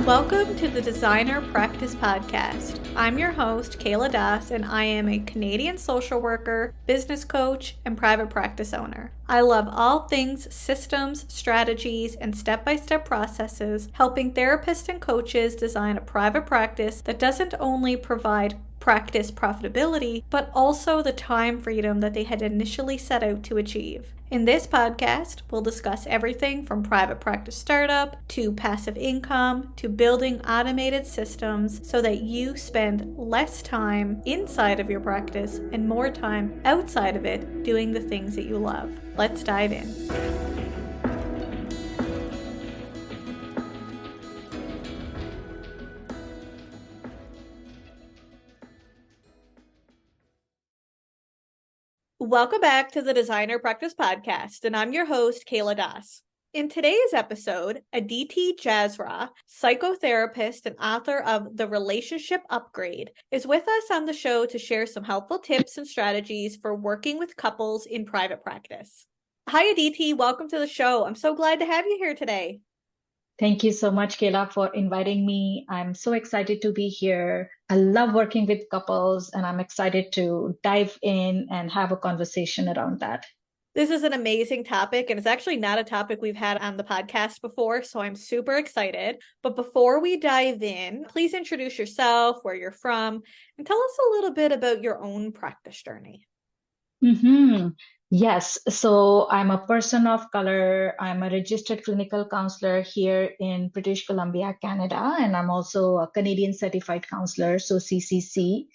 Welcome to the Designer Practice Podcast. I'm your host, Kayla Das, and I am a Canadian social worker, business coach, and private practice owner. I love all things systems, strategies, and step-by-step processes, helping therapists and coaches design a private practice that doesn't only provide practice profitability, but also the time freedom that they had initially set out to achieve. In this podcast, we'll discuss everything from private practice startup to passive income to building automated systems so that you spend less time inside of your practice and more time outside of it doing the things that you love. Let's dive in. Welcome back to the Designer Practice Podcast, and I'm your host, Kayla Das. In today's episode, Aditi Jasra, psychotherapist and author of The Relationship Upgrade, is with us on the show to share some helpful tips and strategies for working with couples in private practice. Hi, Aditi. Welcome to the show. I'm so glad to have you here today. Thank you so much, Kayla, for inviting me. I'm so excited to be here. I love working with couples, and I'm excited to dive in and have a conversation around that. This is an amazing topic, and it's actually not a topic we've had on the podcast before, so I'm super excited. But before we dive in, please introduce yourself, where you're from, and tell us a little bit about your own practice journey. Yes, so I'm a person of color. I'm a registered clinical counselor here in British Columbia, Canada, and I'm also a Canadian certified counselor, so CCC,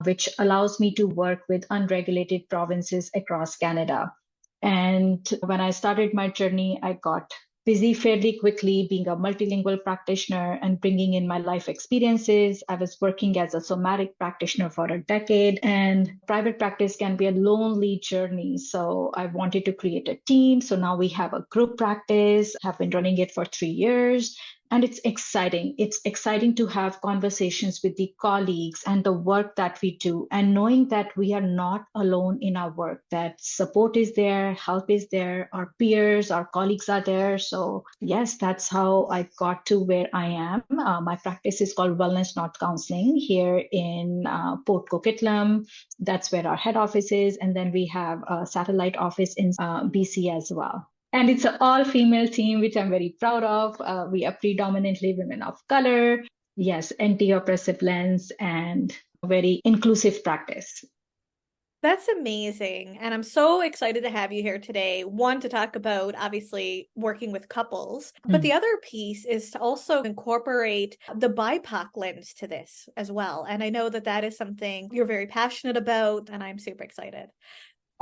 which allows me to work with unregulated provinces across Canada. And when I started my journey, I got busy fairly quickly being a multilingual practitioner and bringing in my life experiences. I was working as a somatic practitioner for a decade, and private practice can be a lonely journey. So I wanted to create a team. So now we have a group practice, have been running it for 3 years. And it's exciting. It's exciting to have conversations with the colleagues and the work that we do, and knowing that we are not alone in our work, that support is there, help is there, our peers, our colleagues are there. So yes, that's how I got to where I am. My practice is called Wellness Not Counselling here in Port Coquitlam. That's where our head office is. And then we have a satellite office in BC as well. And it's an all-female team, which I'm very proud of. We are predominantly women of color. Yes, anti-oppressive lens and very inclusive practice. That's amazing. And I'm so excited to have you here today. One, to talk about obviously working with couples, but the other piece is to also incorporate the BIPOC lens to this as well. And I know that that is something you're very passionate about, and I'm super excited.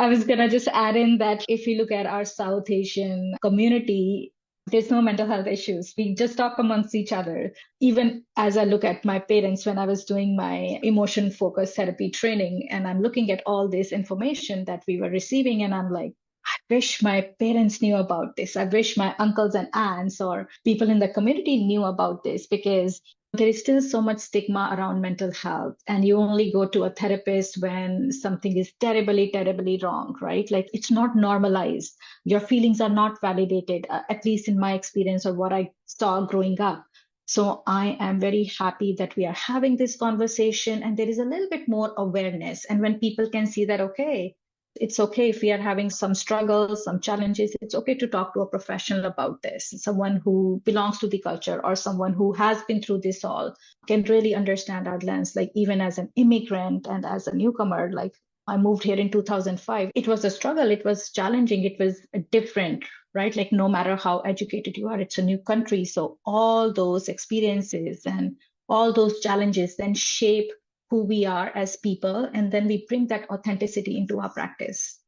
I was going to just add in that if you look at our South Asian community, there's no mental health issues. We just talk amongst each other. Even as I look at my parents, when I was doing my emotion focused therapy training, and I'm looking at all this information that we were receiving, and I'm like, I wish my parents knew about this. I wish my uncles and aunts or people in the community knew about this, because there is still so much stigma around mental health, and you only go to a therapist when something is terribly, terribly wrong, right? Like, it's not normalized. Your feelings are not validated, at least in my experience or what I saw growing up. So I am very happy that we are having this conversation, and there is a little bit more awareness. And when people can see that, okay, it's okay if we are having some struggles, some challenges, it's okay to talk to a professional about this. Someone who belongs to the culture or someone who has been through this all can really understand our lens. Like, even as an immigrant and as a newcomer, like, I moved here in 2005. It was a struggle. It was challenging. It was different, right? Like, no matter how educated you are, it's a new country. So all those experiences and all those challenges then shape who we are as people, and then we bring that authenticity into our practice.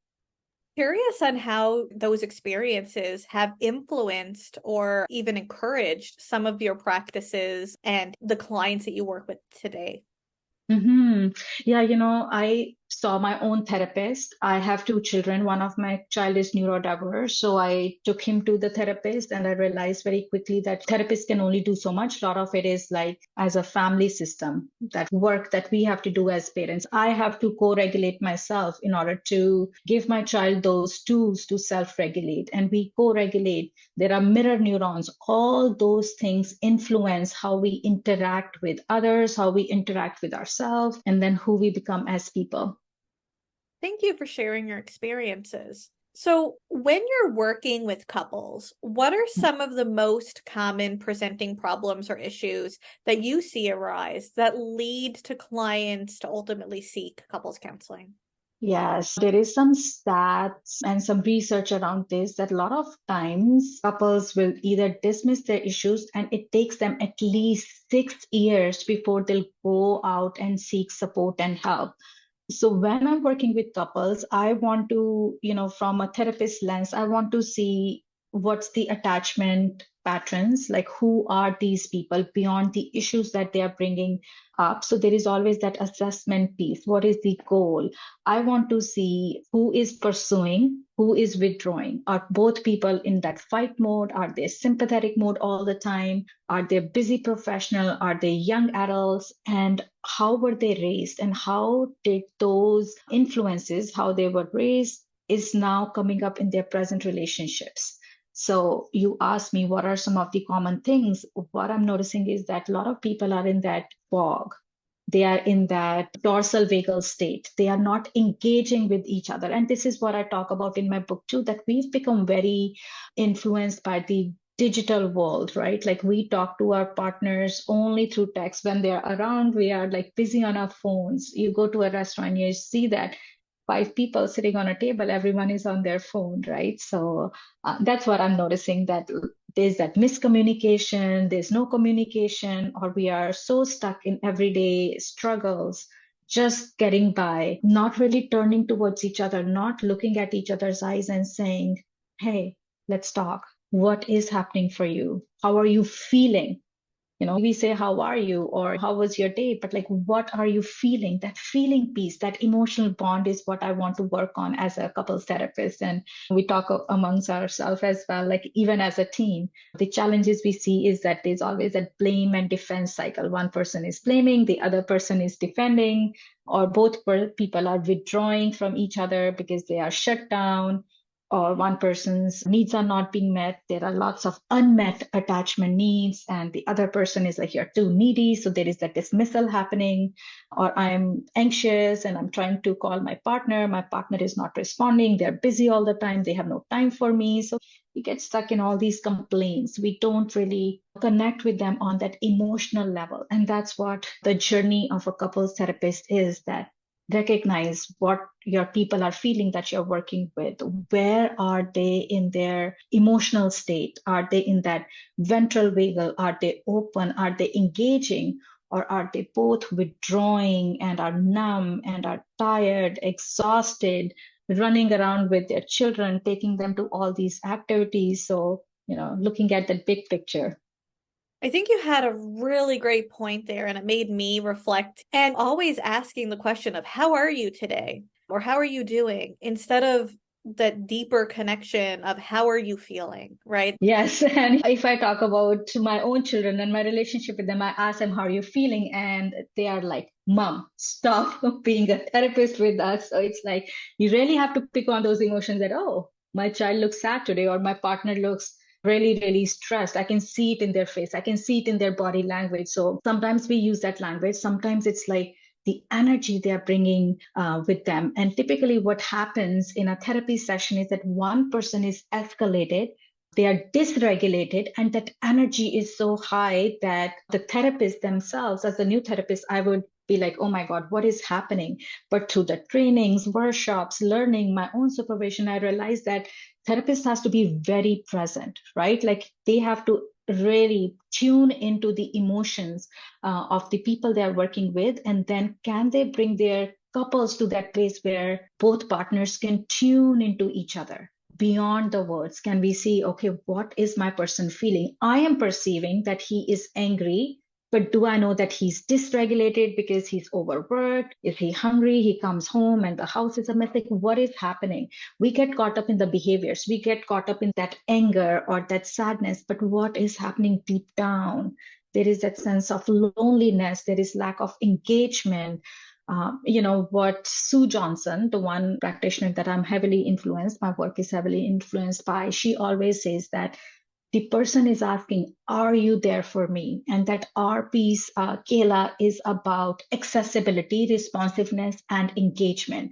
Curious on how those experiences have influenced or even encouraged some of your practices and the clients that you work with today. Yeah, I saw my own therapist. I have two children. One of my child is neurodiverse. So I took him to the therapist and I realized very quickly that therapists can only do so much. A lot of it is like as a family system, that work that we have to do as parents. I have to co-regulate myself in order to give my child those tools to self-regulate, and we co-regulate. There are mirror neurons. All those things influence how we interact with others, how we interact with ourselves, and then who we become as people. Thank you for sharing your experiences. So, when you're working with couples, what are some of the most common presenting problems or issues that you see arise that lead to clients to ultimately seek couples counseling? Yes, there is some stats and some research around this that a lot of times couples will either dismiss their issues and it takes them at least 6 years before they'll go out and seek support and help. So when I'm working with couples, I want to, from a therapist lens, I want to see what's the attachment patterns, like who are these people beyond the issues that they are bringing up. So there is always that assessment piece. What is the goal? I want to see who is pursuing, who is withdrawing. Are both people in that fight mode? Are they sympathetic mode all the time? Are they busy professional? Are they young adults? And how were they raised? And how did those influences, how they were raised, is now coming up in their present relationships? So you asked me what are some of the common things. What I'm noticing is that a lot of people are in that fog. They are in that dorsal vagal state. They are not engaging with each other. And this is what I talk about in my book too, that we've become very influenced by the digital world, right? Like we talk to our partners only through text. When they're around, we are like busy on our phones. You go to a restaurant, you see that five people sitting on a table, everyone is on their phone, right? So that's what I'm noticing, that there's that miscommunication, there's no communication, or we are so stuck in everyday struggles, just getting by, not really turning towards each other, not looking at each other's eyes and saying, hey, let's talk. What is happening for you? How are you feeling? We say, how are you? Or how was your day? But like, what are you feeling? That feeling piece, that emotional bond is what I want to work on as a couples therapist. And we talk amongst ourselves as well, like even as a team. The challenges we see is that there's always that blame and defense cycle. One person is blaming, the other person is defending, or both people are withdrawing from each other because they are shut down, or one person's needs are not being met. There are lots of unmet attachment needs, and the other person is like, you're too needy. So there is that dismissal happening, or I'm anxious and I'm trying to call my partner. My partner is not responding. They're busy all the time. They have no time for me. So we get stuck in all these complaints. We don't really connect with them on that emotional level. And that's what the journey of a couples therapist is, that recognize what your people are feeling that you're working with. Where are they in their emotional state? Are they in that ventral vagal? Are they open? Are they engaging? Or are they both withdrawing and are numb and are tired, exhausted, running around with their children, taking them to all these activities? So, looking at the big picture. I think you had a really great point there, and it made me reflect and always asking the question of how are you today? Or how are you doing? Instead of that deeper connection of how are you feeling, right? Yes. And if I talk about my own children and my relationship with them, I ask them, how are you feeling? And they are like, Mom, stop being a therapist with us. So it's like, you really have to pick on those emotions that, oh, my child looks sad today, or my partner looks really, really stressed. I can see it in their face. I can see it in their body language. So sometimes we use that language. Sometimes it's like the energy they're bringing with them. And typically what happens in a therapy session is that one person is escalated, they are dysregulated, and that energy is so high that the therapist themselves, as a new therapist, I would be like, oh my God, what is happening? But through the trainings, workshops, learning, my own supervision, I realized that therapist has to be very present, right? Like they have to really tune into the emotions of the people they are working with. And then can they bring their couples to that place where both partners can tune into each other beyond the words? Can we see, okay, what is my person feeling? I am perceiving that he is angry. But do I know that he's dysregulated because he's overworked? Is he hungry? He comes home and the house is a mess. Like, what is happening? We get caught up in the behaviors. We get caught up in that anger or that sadness. But what is happening deep down? There is that sense of loneliness. There is lack of engagement. What Sue Johnson, the one practitioner that I'm heavily influenced, my work is heavily influenced by, she always says that the person is asking, are you there for me? And that our piece, Kayla, is about accessibility, responsiveness, and engagement.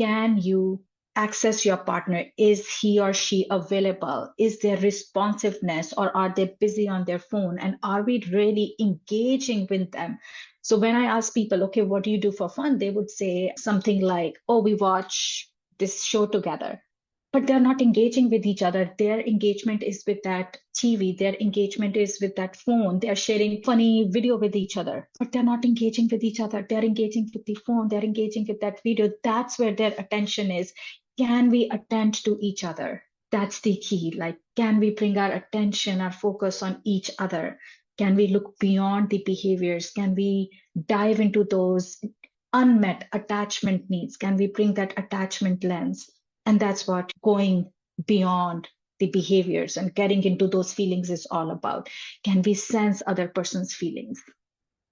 Can you access your partner? Is he or she available? Is there responsiveness, or are they busy on their phone? And are we really engaging with them? So when I ask people, okay, what do you do for fun? They would say something like, oh, we watch this show together. But they're not engaging with each other. Their engagement is with that TV. Their engagement is with that phone. They're sharing funny video with each other, but they're not engaging with each other. They're engaging with the phone. They're engaging with that video. That's where their attention is. Can we attend to each other? That's the key. Like, can we bring our attention, our focus on each other? Can we look beyond the behaviors? Can we dive into those unmet attachment needs? Can we bring that attachment lens? And that's what going beyond the behaviors and getting into those feelings is all about. Can we sense other person's feelings?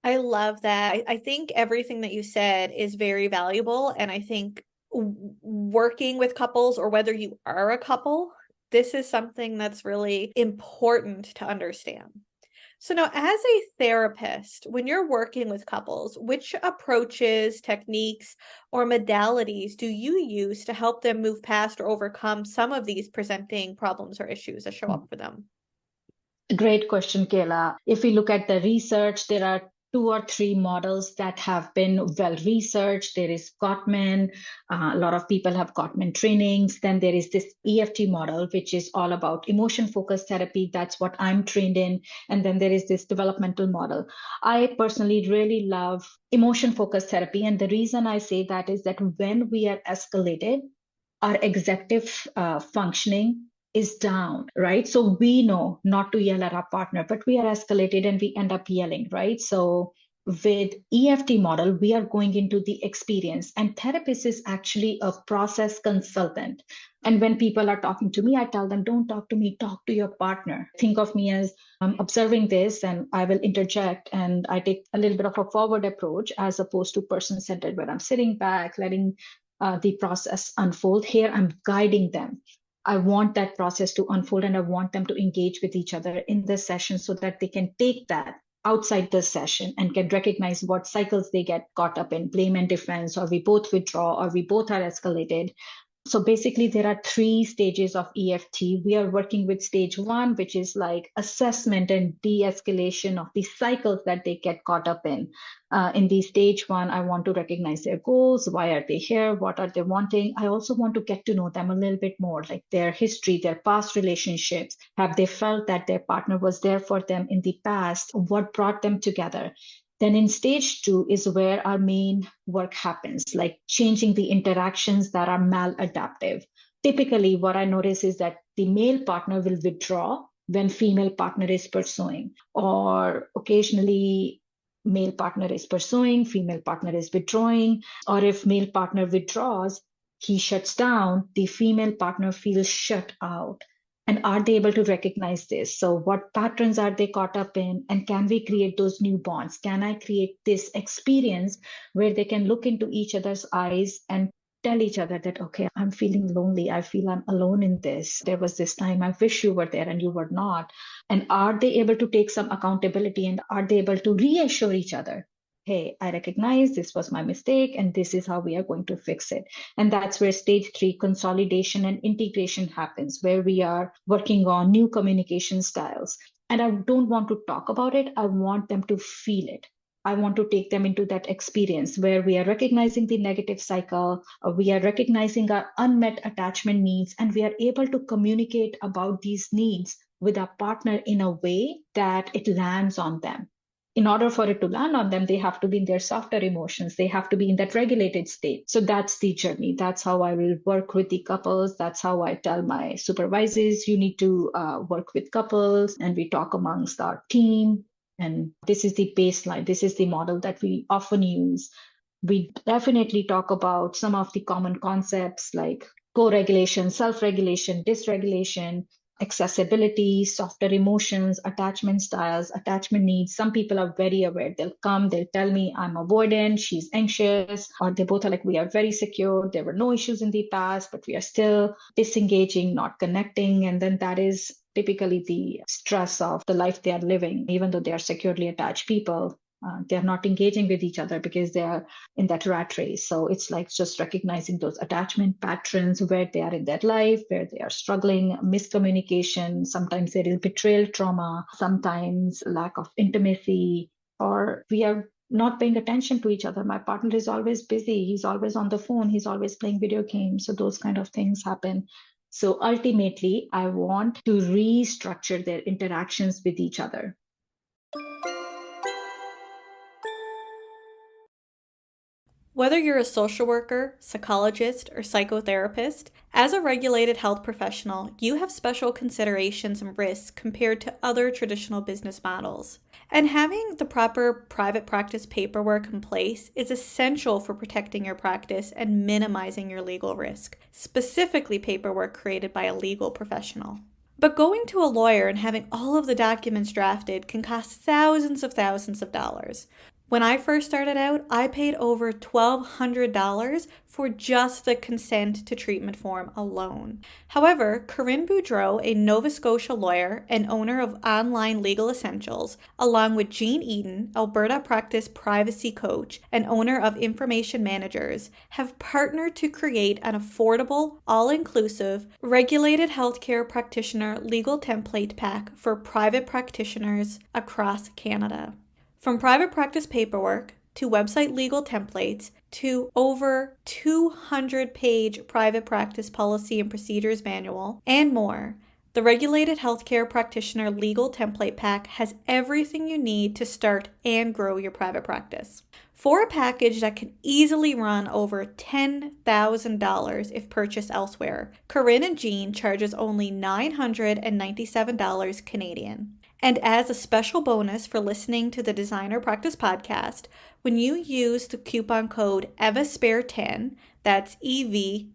I love that. I think everything that you said is very valuable. And I think working with couples, or whether you are a couple, this is something that's really important to understand. So now, as a therapist, when you're working with couples, which approaches, techniques, or modalities do you use to help them move past or overcome some of these presenting problems or issues that show up for them? Great question, Kayla. If we look at the research, there are 2 or 3 models that have been well researched. There is Gottman. A lot of people have Gottman trainings. Then there is this EFT model, which is all about emotion focused therapy. That's what I'm trained in. And then there is this developmental model. I personally really love emotion focused therapy. And the reason I say that is that when we are escalated, our executive functioning is down, right? So we know not to yell at our partner, but we are escalated and we end up yelling, right? So with EFT model, we are going into the experience, and therapist is actually a process consultant. And when people are talking to me, I tell them, don't talk to me, talk to your partner. Think of me as I'm observing this and I will interject, and I take a little bit of a forward approach as opposed to person-centered, where I'm sitting back, letting the process unfold. Here, I'm guiding them. I want that process to unfold, and I want them to engage with each other in the session so that they can take that outside the session and can recognize what cycles they get caught up in: blame and defense, or we both withdraw, or we both are escalated. So basically, there are 3 stages of EFT. We are working with stage 1, which is like assessment and de-escalation of the cycles that they get caught up in. In the stage 1, I want to recognize their goals. Why are they here? What are they wanting? I also want to get to know them a little bit more, like their history, their past relationships. Have they felt that their partner was there for them in the past? What brought them together? Then in stage 2 is where our main work happens, like changing the interactions that are maladaptive. Typically, what I notice is that the male partner will withdraw when female partner is pursuing, or occasionally male partner is pursuing, female partner is withdrawing, or if male partner withdraws, he shuts down, the female partner feels shut out. And are they able to recognize this? So what patterns are they caught up in? And can we create those new bonds? Can I create this experience where they can look into each other's eyes and tell each other that, okay, I'm feeling lonely. I feel I'm alone in this. There was this time I wish you were there and you were not. And are they able to take some accountability, and are they able to reassure each other? Hey, I recognize this was my mistake and this is how we are going to fix it. And that's where stage 3, consolidation and integration, happens, where we are working on new communication styles. And I don't want to talk about it. I want them to feel it. I want to take them into that experience where we are recognizing the negative cycle, we are recognizing our unmet attachment needs, and we are able to communicate about these needs with our partner in a way that it lands on them. In order for it to land on them, they have to be in their softer emotions. They have to be in that regulated state. So that's the journey. That's how I will work with the couples. That's how I tell my supervisors, you need to work with couples, and we talk amongst our team. And this is the baseline. This is the model that we often use. We definitely talk about some of the common concepts like co-regulation, self-regulation, dysregulation, accessibility, softer emotions, attachment styles, attachment needs. Some people are very aware. They'll come, they'll tell me I'm avoidant, she's anxious, or they both are like, we are very secure. There were no issues in the past, but we are still disengaging, not connecting. And then that is typically the stress of the life they are living, even though they are securely attached people. They're not engaging with each other because they are in that rat race. So it's like just recognizing those attachment patterns, where they are in their life, where they are struggling, miscommunication. Sometimes there is betrayal trauma, sometimes lack of intimacy, or we are not paying attention to each other. My partner is always busy. He's always on the phone. He's always playing video games. So those kind of things happen. So ultimately, I want to restructure their interactions with each other. Whether you're a social worker, psychologist, or psychotherapist, as a regulated health professional, you have special considerations and risks compared to other traditional business models. And having the proper private practice paperwork in place is essential for protecting your practice and minimizing your legal risk, specifically paperwork created by a legal professional. But going to a lawyer and having all of the documents drafted can cost thousands of dollars. When I first started out, I paid over $1,200 for just the consent to treatment form alone. However, Corinne Boudreau, a Nova Scotia lawyer and owner of Online Legal Essentials, along with Jean Eden, Alberta Practice Privacy Coach and owner of Information Managers, have partnered to create an affordable, all-inclusive, regulated healthcare practitioner legal template pack for private practitioners across Canada. From private practice paperwork to website legal templates to over 200-page private practice policy and procedures manual and more, the Regulated Healthcare Practitioner Legal Template Pack has everything you need to start and grow your private practice. For a package that can easily run over $10,000 if purchased elsewhere, Corinne and Jean charges only $997 Canadian. And as a special bonus for listening to the Designer Practice podcast, when you use the coupon code EVASPARE10, that's EVASPARE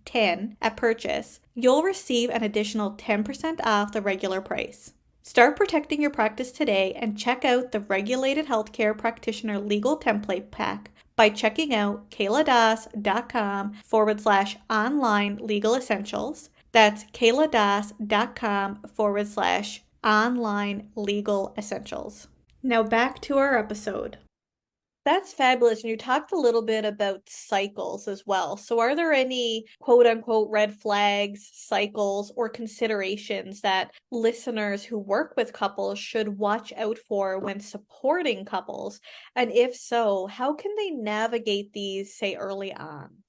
10 at purchase, you'll receive an additional 10% off the regular price. Start protecting your practice today and check out the Regulated Healthcare Practitioner Legal Template Pack by checking out kayladas.com/online legal essentials. That's kayladas.com/online legal essentials. Now back to our episode. That's fabulous. And you talked a little bit about cycles as well. So are there any quote unquote red flags, cycles, or considerations that listeners who work with couples should watch out for when supporting couples? And if so, how can they navigate these, say, early on?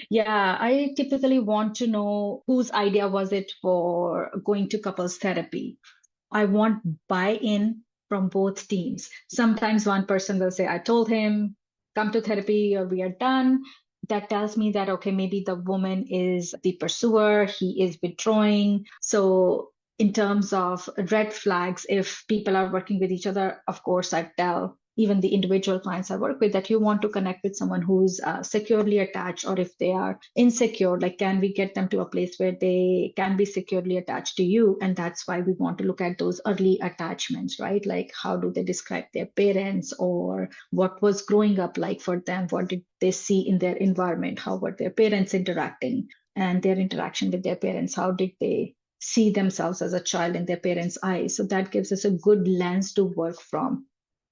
Yeah, I typically want to know whose idea was it for going to couples therapy. I want buy-in from both teams. Sometimes one person will say, I told him, come to therapy or we are done. That tells me that, okay, maybe the woman is the pursuer, he is withdrawing. So in terms of red flags, if people are working with each other, of course, I tell even the individual clients I work with that you want to connect with someone who's securely attached, or if they are insecure, like can we get them to a place where they can be securely attached to you? And that's why we want to look at those early attachments, right? Like how do they describe their parents, or what was growing up like for them? What did they see in their environment? How were their parents interacting, and their interaction with their parents? How did they see themselves as a child in their parents' eyes? So that gives us a good lens to work from.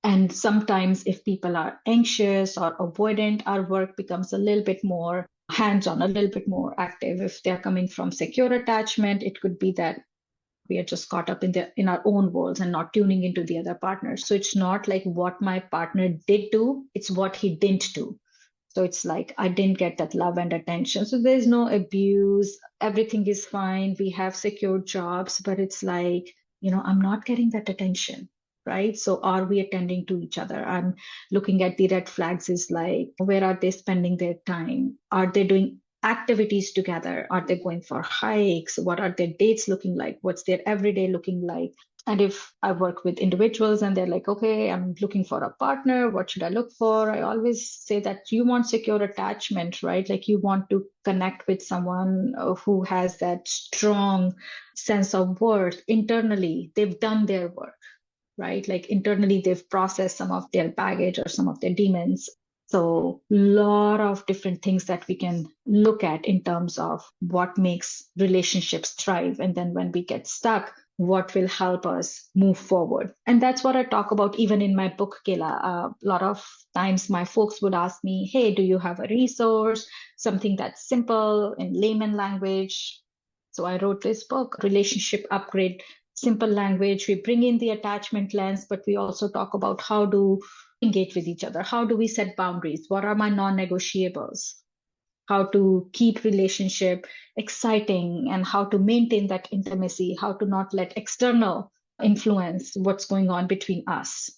And sometimes if people are anxious or avoidant, our work becomes a little bit more hands-on, a little bit more active. If they're coming from secure attachment, it could be that we are just caught up in our own worlds and not tuning into the other partner. So it's not like what my partner did do, it's what he didn't do. So it's like I didn't get that love and attention. So there's no abuse, everything is fine. We have secure jobs, but it's like, I'm not getting that attention. Right? So are we attending to each other? I'm looking at the red flags is like, where are they spending their time? Are they doing activities together? Are they going for hikes? What are their dates looking like? What's their everyday looking like? And if I work with individuals and they're like, okay, I'm looking for a partner, what should I look for? I always say that you want secure attachment, right? Like you want to connect with someone who has that strong sense of worth internally. They've done their work, right? Like internally, they've processed some of their baggage or some of their demons. So, a lot of different things that we can look at in terms of what makes relationships thrive. And then when we get stuck, what will help us move forward. And that's what I talk about even in my book, Kayla. A lot of times my folks would ask me, hey, do you have a resource, something that's simple in layman language? So I wrote this book, Relationship Upgrade, simple language. We bring in the attachment lens, but we also talk about how to engage with each other. How do we set boundaries? What are my non-negotiables? How to keep relationship exciting and how to maintain that intimacy, how to not let external influence what's going on between us.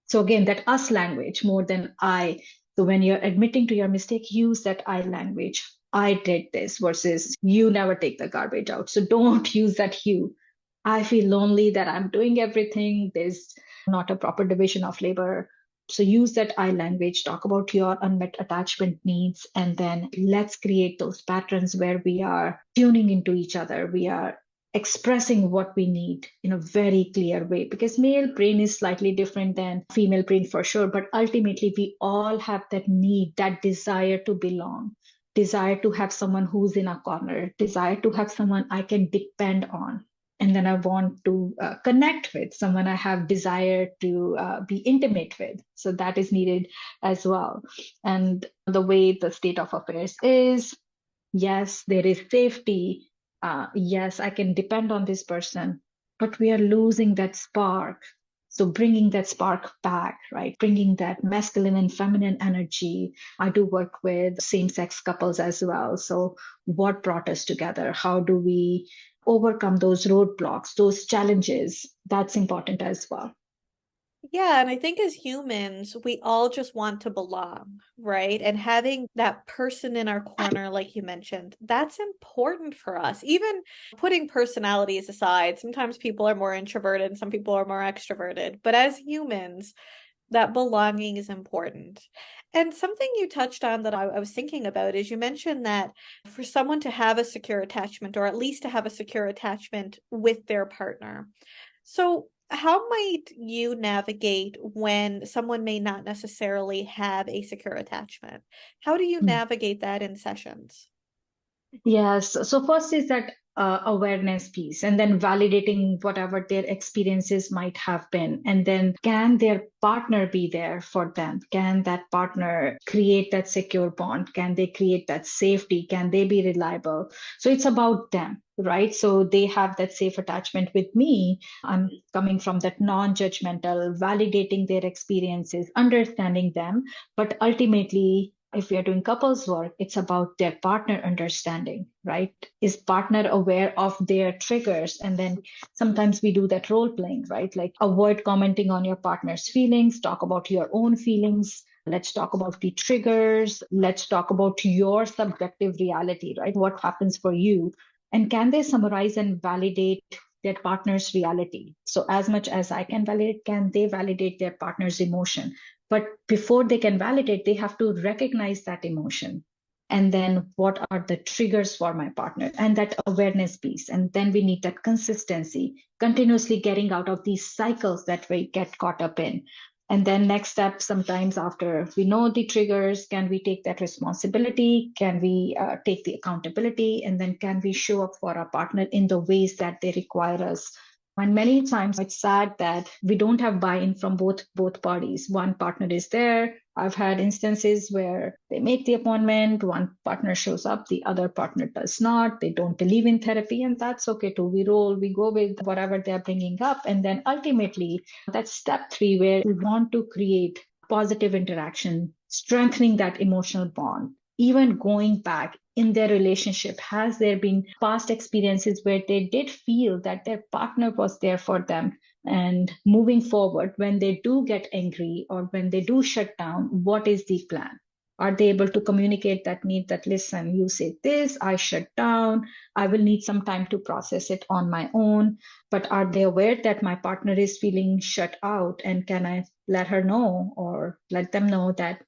So again, that us language more than I. So when you're admitting to your mistake, use that I language. I did this versus you never take the garbage out. So don't use that you. I feel lonely that I'm doing everything. There's not a proper division of labor. So use that I language, talk about your unmet attachment needs, and then let's create those patterns where we are tuning into each other. We are expressing what we need in a very clear way, because male brain is slightly different than female brain for sure, but ultimately we all have that need, that desire to belong, desire to have someone who's in a corner, desire to have someone I can depend on. And then I want to connect with someone I have desire to be intimate with. So that is needed as well. And the way the state of affairs is, yes, there is safety. Yes, I can depend on this person, but we are losing that spark. So bringing that spark back, right? Bringing that masculine and feminine energy. I do work with same-sex couples as well. So what brought us together? How do we overcome those roadblocks, those challenges? That's important as well. Yeah, and I think as humans, we all just want to belong, right? And having that person in our corner, like you mentioned, that's important for us. Even putting personalities aside, sometimes people are more introverted and some people are more extroverted. But as humans, that belonging is important. And something you touched on that I was thinking about is you mentioned that for someone to have a secure attachment, or at least to have a secure attachment with their partner. So, how might you navigate when someone may not necessarily have a secure attachment? How do you navigate that in sessions? Yes. So first is that awareness piece, and then validating whatever their experiences might have been. And then can their partner be there for them? Can that partner create that secure bond? Can they create that safety? Can they be reliable? So it's about them, right? So they have that safe attachment with me. I'm coming from that non-judgmental, validating their experiences, understanding them, but ultimately if we are doing couples work, it's about their partner understanding, right? Is partner aware of their triggers? And then sometimes we do that role playing, right? Like avoid commenting on your partner's feelings, talk about your own feelings. Let's talk about the triggers. Let's talk about your subjective reality, right? What happens for you? And can they summarize and validate their partner's reality? So as much as I can validate, can they validate their partner's emotion? But before they can validate, they have to recognize that emotion. And then what are the triggers for my partner? And that awareness piece. And then we need that consistency, continuously getting out of these cycles that we get caught up in. And then next step, sometimes after we know the triggers, can we take that responsibility? Can we take the accountability? And then can we show up for our partner in the ways that they require us? And many times it's sad that we don't have buy-in from both parties. One partner is there. I've had instances where they make the appointment, one partner shows up, the other partner does not. They don't believe in therapy, and that's okay too. We go with whatever they're bringing up. And then ultimately, that's step 3, where we want to create positive interaction, strengthening that emotional bond. Even going back in their relationship, has there been past experiences where they did feel that their partner was there for them? And moving forward, when they do get angry or when they do shut down, what is the plan? Are they able to communicate that need that, listen, you say this, I shut down, I will need some time to process it on my own. But are they aware that my partner is feeling shut out? And can I let her know or let them know that,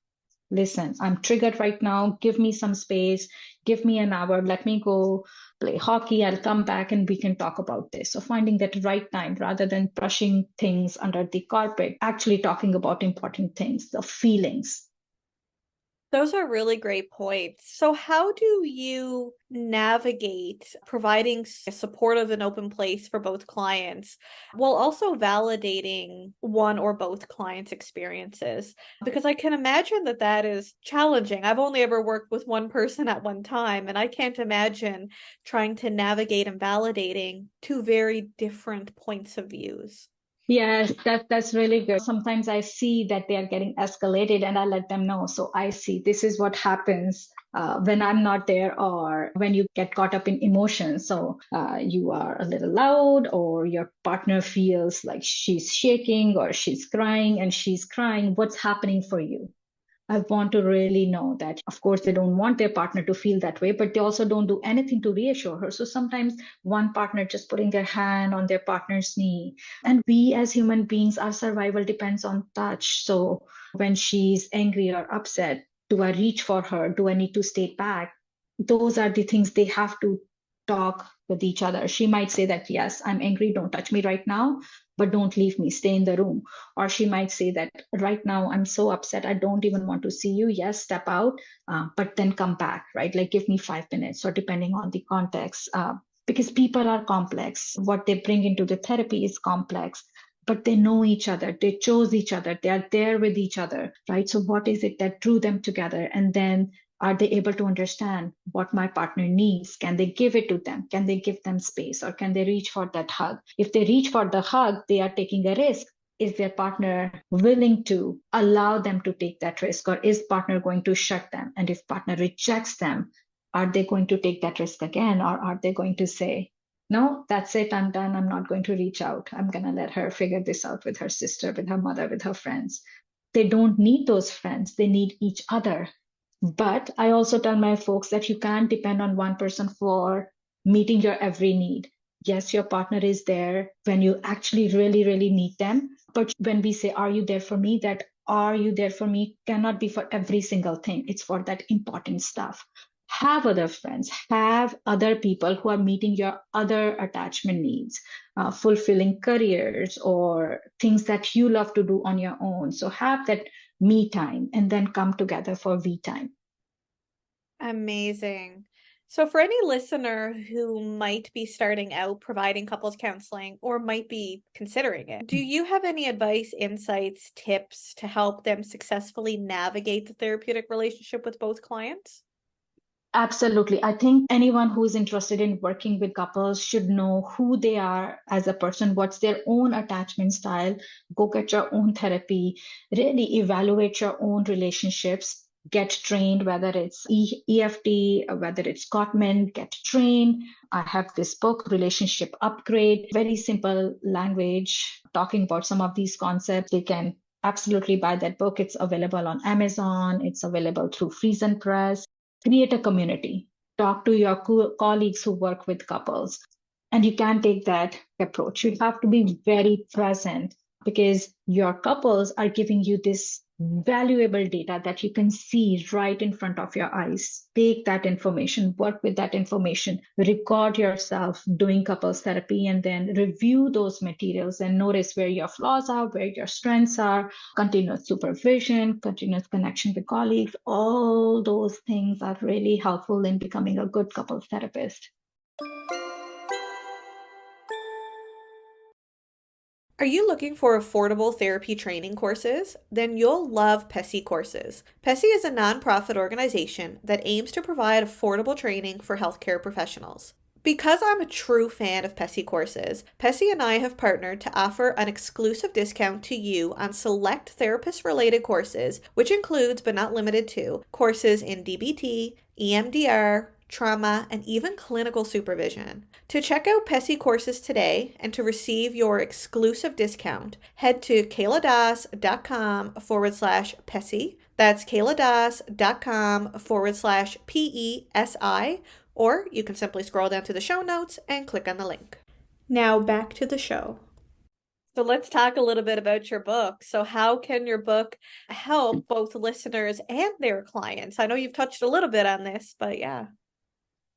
listen, I'm triggered right now. Give me some space. Give me an hour. Let me go play hockey. I'll come back and we can talk about this. So finding that right time rather than brushing things under the carpet, actually talking about important things, the feelings. Those are really great points. So, how do you navigate providing a supportive and open place for both clients while also validating one or both clients' experiences? Because I can imagine that that is challenging. I've only ever worked with one person at one time, and I can't imagine trying to navigate and validating two very different points of views. Yes, that's really good. Sometimes I see that they are getting escalated and I let them know. So I see this is what happens when I'm not there or when you get caught up in emotions. So you are a little loud or your partner feels like she's shaking or she's crying and she's crying. What's happening for you? I want to really know that, of course, they don't want their partner to feel that way, but they also don't do anything to reassure her. So sometimes one partner just putting their hand on their partner's knee. And we as human beings, our survival depends on touch. So when she's angry or upset, do I reach for her? Do I need to stay back? Those are the things they have to talk with each other. She might say that, yes, I'm angry, don't touch me right now, but don't leave me, stay in the room. Or she might say that right now I'm so upset, I don't even want to see you. Yes, step out, but then come back, right? Like give me 5 minutes, or depending on the context. Because people are complex. What they bring into the therapy is complex, but they know each other. They chose each other. They are there with each other, right? So what is it that drew them together? And then are they able to understand what my partner needs? Can they give it to them? Can they give them space? Or can they reach for that hug? If they reach for the hug, they are taking a risk. Is their partner willing to allow them to take that risk? Or is partner going to shut them? And if partner rejects them, are they going to take that risk again? Or are they going to say, no, that's it, I'm done. I'm not going to reach out. I'm going to let her figure this out with her sister, with her mother, with her friends. They don't need those friends. They need each other. But I also tell my folks that you can't depend on one person for meeting your every need. Yes, your partner is there when you actually really, really need them. But when we say, are you there for me? That are you there for me cannot be for every single thing. It's for that important stuff. Have other friends, have other people who are meeting your other attachment needs, fulfilling careers or things that you love to do on your own. So have that me time and then come together for we time. Amazing. So, for any listener who might be starting out providing couples counseling or might be considering it, do you have any advice, insights, tips to help them successfully navigate the therapeutic relationship with both clients? Absolutely. I think anyone who is interested in working with couples should know who they are as a person, what's their own attachment style, go get your own therapy, really evaluate your own relationships, get trained, whether it's EFT, whether it's Gottman, get trained. I have this book, Relationship Upgrade, very simple language, talking about some of these concepts. They can absolutely buy that book. It's available on Amazon. It's available through Friesen Press. Create a community. Talk to your colleagues who work with couples. And you can take that approach. You have to be very present because your couples are giving you this valuable data that you can see right in front of your eyes. Take that information, work with that information, record yourself doing couples therapy, and then review those materials and notice where your flaws are, where your strengths are, continuous supervision, continuous connection with colleagues. All those things are really helpful in becoming a good couples therapist. Are you looking for affordable therapy training courses? Then you'll love PESI Courses. PESI is a nonprofit organization that aims to provide affordable training for healthcare professionals. Because I'm a true fan of PESI Courses, PESI and I have partnered to offer an exclusive discount to you on select therapist-related courses, which includes but not limited to courses in DBT, EMDR, trauma, and even clinical supervision. To check out PESI courses today and to receive your exclusive discount, head to kayladas.com/PESI. That's kayladas.com/PESI, or you can simply scroll down to the show notes and click on the link. Now back to the show. So let's talk a little bit about your book. So how can your book help both listeners and their clients? I know you've touched a little bit on this, but yeah.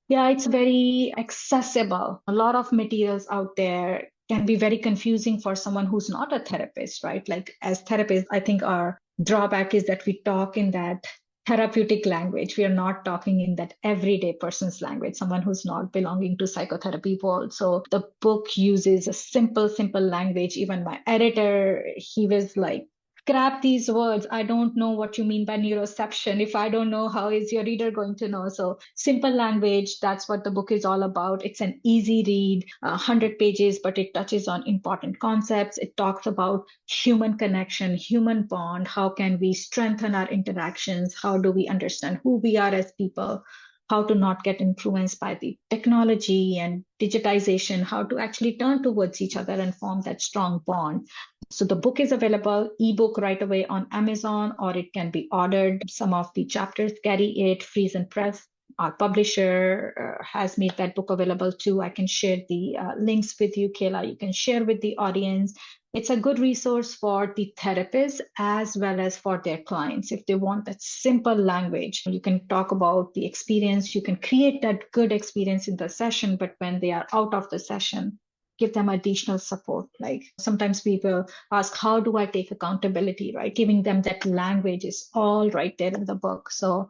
Yeah, it's very accessible. A lot of materials out there can be very confusing for someone who's not a therapist, right? Like as therapists, I think our drawback is that we talk in that therapeutic language. We are not talking in that everyday person's language, someone who's not belonging to psychotherapy world. So the book uses a simple language. Even my editor, he was like, scrap these words. I don't know what you mean by neuroception. If I don't know, how is your reader going to know? So simple language, that's what the book is all about. It's an easy read, 100 pages, but it touches on important concepts. It talks about human connection, human bond. How can we strengthen our interactions? How do we understand who we are as people? How to not get influenced by the technology and digitization, how to actually turn towards each other and form that strong bond. So the book is available ebook right away on Amazon, or it can be ordered. Some of the chapters carry it. Friesen Press, our publisher, has made that book available too. I can share the links with you, Kayla. You can share with the audience. It's a good resource for the therapists as well as for their clients. If they want that simple language, you can talk about the experience. You can create that good experience in the session, but when they are out of the session, give them additional support. Like sometimes people ask, how do I take accountability, right? Giving them that language is all right there in the book. So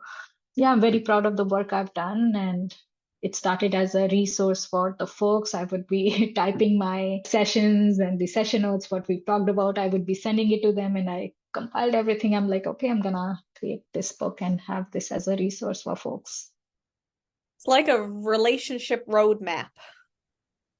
yeah, I'm very proud of the work I've done. And it started as a resource for the folks. I would be typing my sessions and the session notes, what we talked about. I would be sending it to them, and I compiled everything. I'm like, okay, I'm going to create this book and have this as a resource for folks. It's like a relationship roadmap.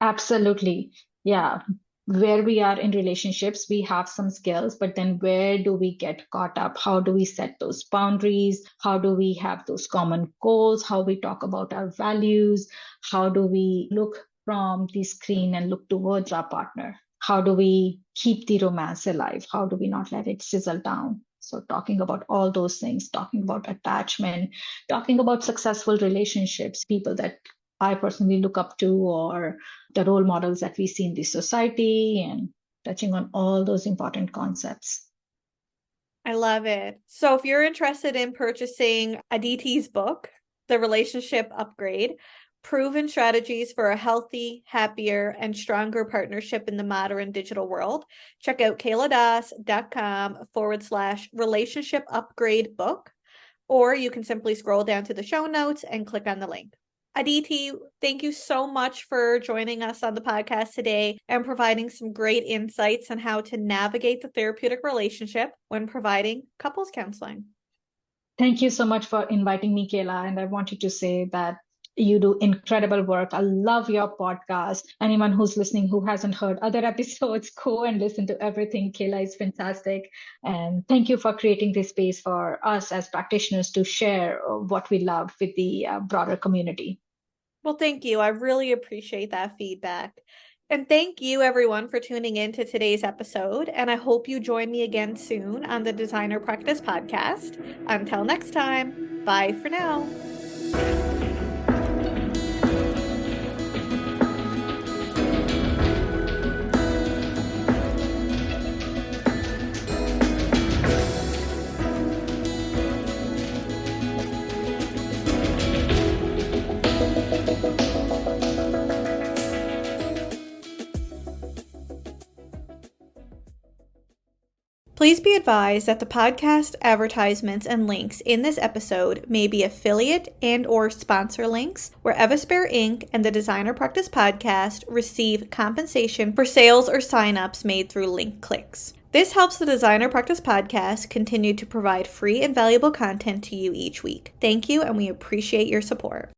Absolutely. Yeah. Where we are in relationships, we have some skills, but then where do we get caught up? How do we set those boundaries? How do we have those common goals? How we talk about our values? How do we look from the screen and look towards our partner? How do we keep the romance alive? How do we not let it sizzle down? So talking about all those things, talking about attachment, talking about successful relationships, people that I personally look up to, or the role models that we see in the society, and touching on all those important concepts. I love it. So if you're interested in purchasing Aditi's book, The Relationship Upgrade, Proven Strategies for a Healthy, Happier, and Stronger Partnership in the Modern Digital World, check out kayladas.com/relationship upgrade book, or you can simply scroll down to the show notes and click on the link. Aditi, thank you so much for joining us on the podcast today and providing some great insights on how to navigate the therapeutic relationship when providing couples counseling. Thank you so much for inviting me, Kayla. And I wanted to say that you do incredible work. I love your podcast. Anyone who's listening who hasn't heard other episodes, go and listen to everything. Kayla is fantastic. And thank you for creating this space for us as practitioners to share what we love with the broader community. Well, thank you. I really appreciate that feedback. And thank you, everyone, for tuning in to today's episode. And I hope you join me again soon on the Designer Practice Podcast. Until next time, bye for now. Please be advised that the podcast advertisements and links in this episode may be affiliate and/or sponsor links where Evisphere Inc. and the Designer Practice Podcast receive compensation for sales or signups made through link clicks. This helps the Designer Practice Podcast continue to provide free and valuable content to you each week. Thank you, and we appreciate your support.